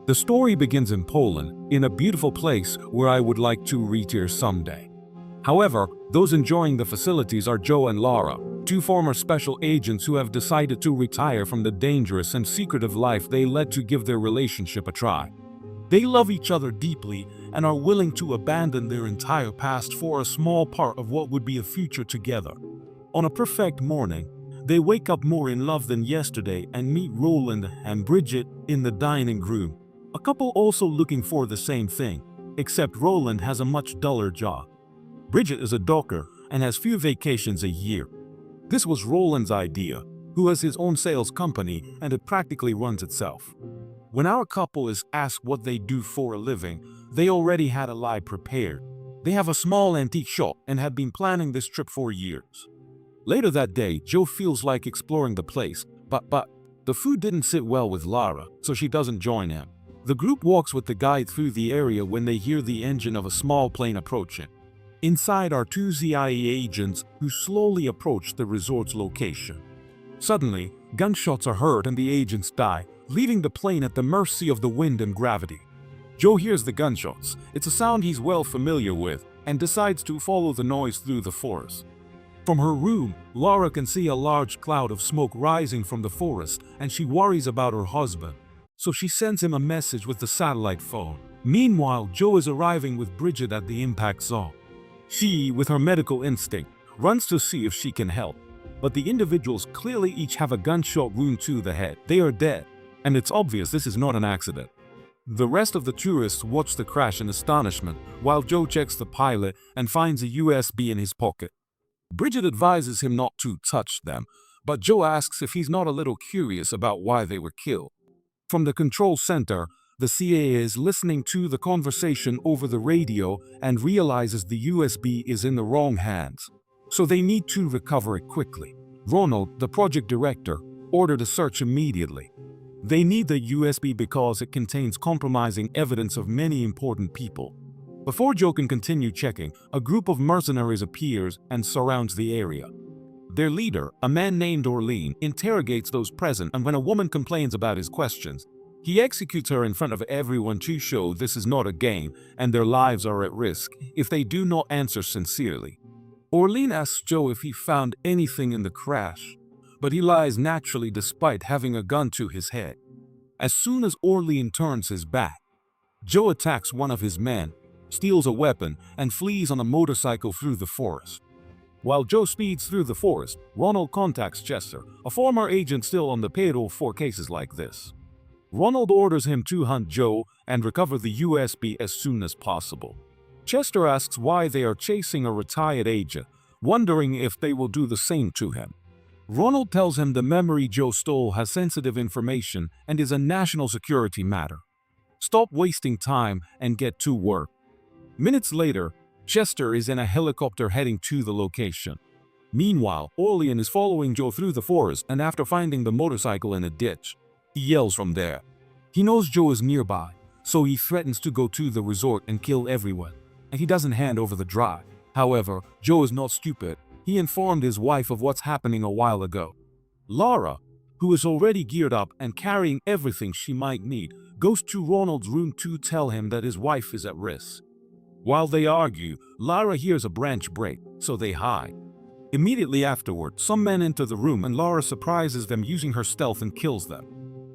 The story begins in Poland, in a beautiful place where I would like to retire someday. However, those enjoying the facilities are Joe and Laura, two former special agents who have decided to retire from the dangerous and secretive life they led to give their relationship a try. They love each other deeply and are willing to abandon their entire past for a small part of what would be a future together. On a perfect morning, they wake up more in love than yesterday and meet Roland and Bridget in the dining room, a couple also looking for the same thing, except Roland has a much duller job. Bridget is a docker and has few vacations a year. This was Roland's idea, who has his own sales company and it practically runs itself. When our couple is asked what they do for a living, they already had a lie prepared. They have a small antique shop and had been planning this trip for years. Later that day, Joe feels like exploring the place, but the food didn't sit well with Lara, so she doesn't join him. The group walks with the guide through the area when they hear the engine of a small plane approaching. Inside are two CIA agents who slowly approach the resort's location. Suddenly, gunshots are heard and the agents die, leaving the plane at the mercy of the wind and gravity. Joe hears the gunshots. It's a sound he's well familiar with and decides to follow the noise through the forest. From her room, Laura can see a large cloud of smoke rising from the forest and she worries about her husband. So she sends him a message with the satellite phone. Meanwhile, Joe is arriving with Bridget at the impact zone. She, with her medical instinct, runs to see if she can help. But the individuals clearly each have a gunshot wound to the head. They are dead, and it's obvious this is not an accident. The rest of the tourists watch the crash in astonishment, while Joe checks the pilot and finds a USB in his pocket. Bridget advises him not to touch them, but Joe asks if he's not a little curious about why they were killed. From the control center, the CIA is listening to the conversation over the radio and realizes the USB is in the wrong hands, so they need to recover it quickly. Ronald, the project director, ordered a search immediately. They need the USB because it contains compromising evidence of many important people. Before Joe can continue checking, a group of mercenaries appears and surrounds the area. Their leader, a man named Orlean, interrogates those present, and when a woman complains about his questions, he executes her in front of everyone to show this is not a game and their lives are at risk if they do not answer sincerely. Orlean asks Joe if he found anything in the crash, but he lies naturally despite having a gun to his head. As soon as Orlean turns his back, Joe attacks one of his men, steals a weapon, and flees on a motorcycle through the forest. While Joe speeds through the forest, Ronald contacts Chester, a former agent still on the payroll for cases like this. Ronald orders him to hunt Joe and recover the USB as soon as possible. Chester asks why they are chasing a retired agent, wondering if they will do the same to him. Ronald tells him the memory Joe stole has sensitive information and is a national security matter. Stop wasting time and get to work. Minutes later, Chester is in a helicopter heading to the location. Meanwhile, Orlean is following Joe through the forest and after finding the motorcycle in a ditch, he yells from there. He knows Joe is nearby, so he threatens to go to the resort and kill everyone, and he doesn't hand over the drive. However, Joe is not stupid. He informed his wife of what's happening a while ago. Laura, who is already geared up and carrying everything she might need, goes to Ronald's room to tell him that his wife is at risk. While they argue, Lara hears a branch break, so they hide. Immediately afterward, some men enter the room and Lara surprises them using her stealth and kills them.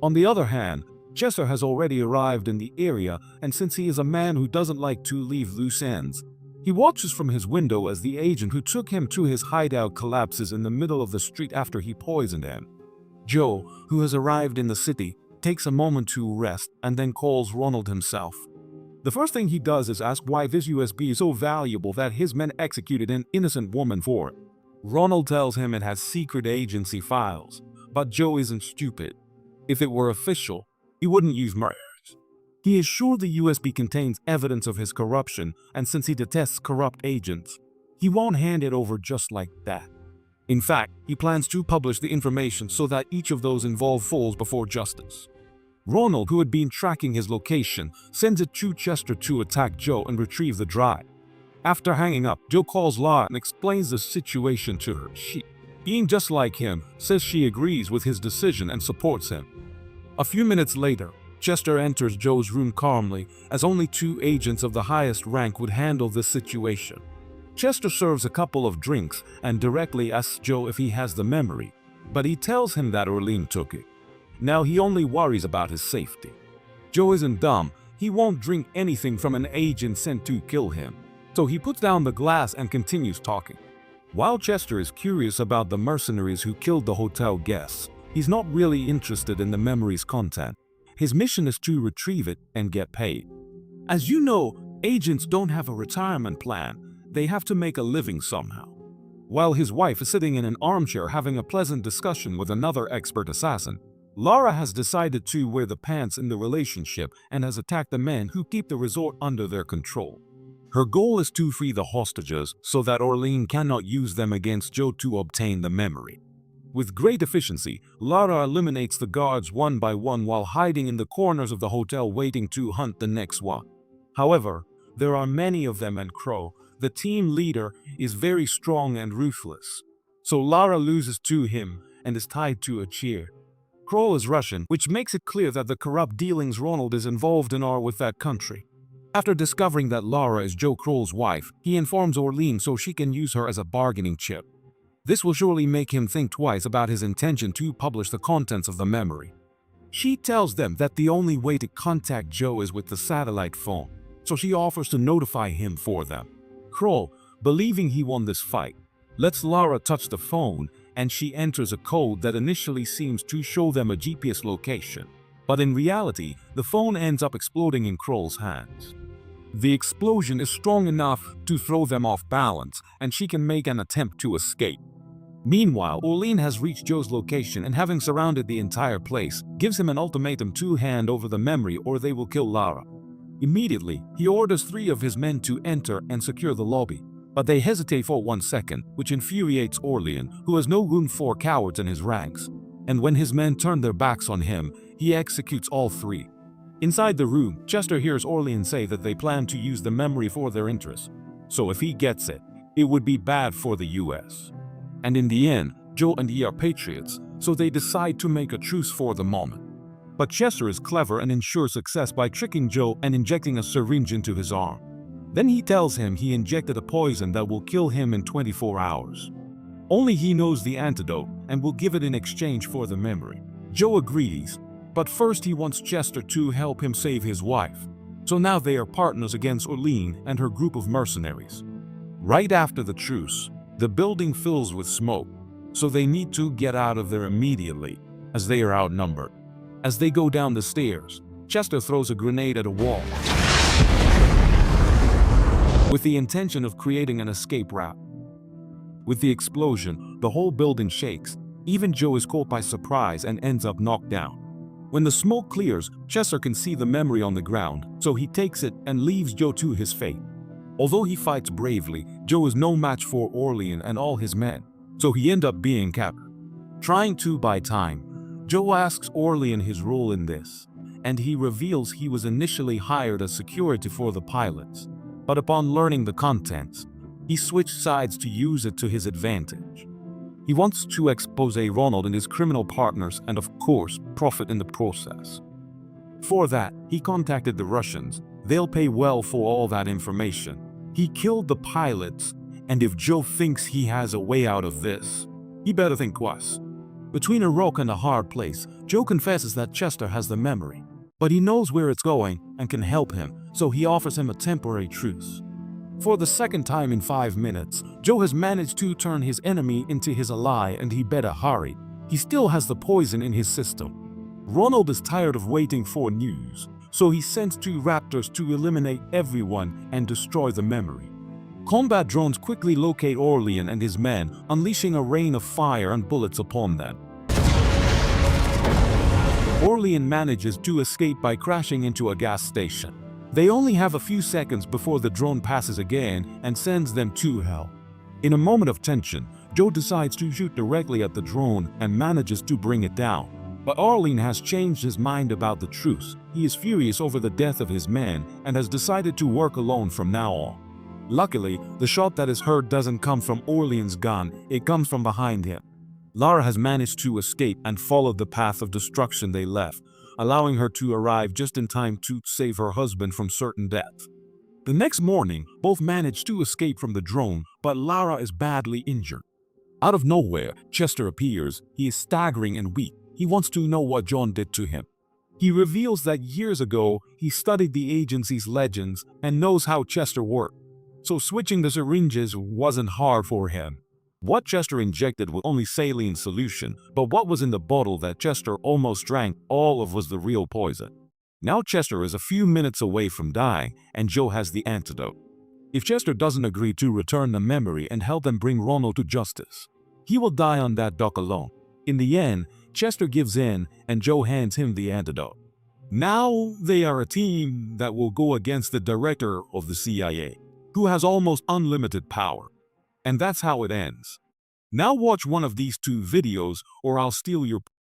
On the other hand, Chester has already arrived in the area, and since he is a man who doesn't like to leave loose ends, he watches from his window as the agent who took him to his hideout collapses in the middle of the street after he poisoned him. Joe, who has arrived in the city, takes a moment to rest and then calls Ronald himself. The first thing he does is ask why this USB is so valuable that his men executed an innocent woman for it. Ronald tells him it has secret agency files, but Joe isn't stupid. If it were official, he wouldn't use murders. He is sure the USB contains evidence of his corruption, and since he detests corrupt agents, he won't hand it over just like that. In fact, he plans to publish the information so that each of those involved falls before justice. Ronald, who had been tracking his location, sends it to Chester to attack Joe and retrieve the drive. After hanging up, Joe calls Lara and explains the situation to her. She, being just like him, says she agrees with his decision and supports him. A few minutes later, Chester enters Joe's room calmly, as only 2 agents of the highest rank would handle this situation. Chester serves a couple of drinks and directly asks Joe if he has the memory, but he tells him that Orlean took it. Now he only worries about his safety. Joe isn't dumb, he won't drink anything from an agent sent to kill him, so he puts down the glass and continues talking. While Chester is curious about the mercenaries who killed the hotel guests, he's not really interested in the memory's content. His mission is to retrieve it and get paid. As you know, agents don't have a retirement plan. They have to make a living somehow. While his wife is sitting in an armchair having a pleasant discussion with another expert assassin, Lara has decided to wear the pants in the relationship and has attacked the men who keep the resort under their control. Her goal is to free the hostages so that Orlean cannot use them against Joe to obtain the memory. With great efficiency, Lara eliminates the guards one by one while hiding in the corners of the hotel waiting to hunt the next one. However, there are many of them and Crow, the team leader, is very strong and ruthless. So Lara loses to him and is tied to a chair. Crow is Russian, which makes it clear that the corrupt dealings Ronald is involved in are with that country. After discovering that Lara is Joe Kroll's wife, he informs Orlean so she can use her as a bargaining chip. This will surely make him think twice about his intention to publish the contents of the memory. She tells them that the only way to contact Joe is with the satellite phone, so she offers to notify him for them. Kroll, believing he won this fight, lets Lara touch the phone and she enters a code that initially seems to show them a GPS location. But in reality, the phone ends up exploding in Kroll's hands. The explosion is strong enough to throw them off balance and she can make an attempt to escape. Meanwhile, Orlean has reached Joe's location and having surrounded the entire place, gives him an ultimatum to hand over the memory or they will kill Lara. Immediately, he orders 3 of his men to enter and secure the lobby, but they hesitate for 1 second, which infuriates Orlean, who has no room for cowards in his ranks. And when his men turn their backs on him, he executes all 3. Inside the room, Chester hears Orlean say that they plan to use the memory for their interests, so if he gets it, it would be bad for the US. And in the end, Joe and he are patriots, so they decide to make a truce for the moment. But Chester is clever and ensures success by tricking Joe and injecting a syringe into his arm. Then he tells him he injected a poison that will kill him in 24 hours. Only he knows the antidote and will give it in exchange for the memory. Joe agrees, but first he wants Chester to help him save his wife. So now they are partners against Orlean and her group of mercenaries. Right after the truce, the building fills with smoke, so they need to get out of there immediately, as they are outnumbered. As they go down the stairs, Chester throws a grenade at a wall, with the intention of creating an escape route. With the explosion, the whole building shakes. Even Joe is caught by surprise and ends up knocked down. When the smoke clears, Chester can see the memory on the ground, so he takes it and leaves Joe to his fate. Although he fights bravely, Joe is no match for Orlean and all his men, so he ends up being captured. Trying to buy time, Joe asks Orlean his role in this, and he reveals he was initially hired as security for the pilots, but upon learning the contents, he switched sides to use it to his advantage. He wants to expose Ronald and his criminal partners and of course profit in the process. For that, he contacted the Russians. They'll pay well for all that information. He killed the pilots, and if Joe thinks he has a way out of this, he better think twice. Between a rock and a hard place, Joe confesses that Chester has the memory, but he knows where it's going and can help him, so he offers him a temporary truce. For the second time in 5 minutes, Joe has managed to turn his enemy into his ally and he better hurry. He still has the poison in his system. Ronald is tired of waiting for news, so he sends 2 raptors to eliminate everyone and destroy the memory. Combat drones quickly locate Orlean and his men, unleashing a rain of fire and bullets upon them. Orlean manages to escape by crashing into a gas station. They only have a few seconds before the drone passes again and sends them to hell. In a moment of tension, Joe decides to shoot directly at the drone and manages to bring it down. But Orlean has changed his mind about the truce. He is furious over the death of his men and has decided to work alone from now on. Luckily, the shot that is heard doesn't come from Orlean's gun, it comes from behind him. Lara has managed to escape and followed the path of destruction they left, allowing her to arrive just in time to save her husband from certain death. The next morning, both manage to escape from the drone, but Lara is badly injured. Out of nowhere, Chester appears. He is staggering and weak. He wants to know what John did to him. He reveals that years ago, he studied the agency's legends and knows how Chester worked. So switching the syringes wasn't hard for him. What Chester injected was only saline solution, but what was in the bottle that Chester almost drank all of was the real poison. Now Chester is a few minutes away from dying, and Joe has the antidote. If Chester doesn't agree to return the memory and help them bring Ronald to justice, he will die on that dock alone. In the end, Chester gives in and Joe hands him the antidote. Now they are a team that will go against the director of the CIA, who has almost unlimited power. And that's how it ends. Now watch one of these two videos or I'll steal your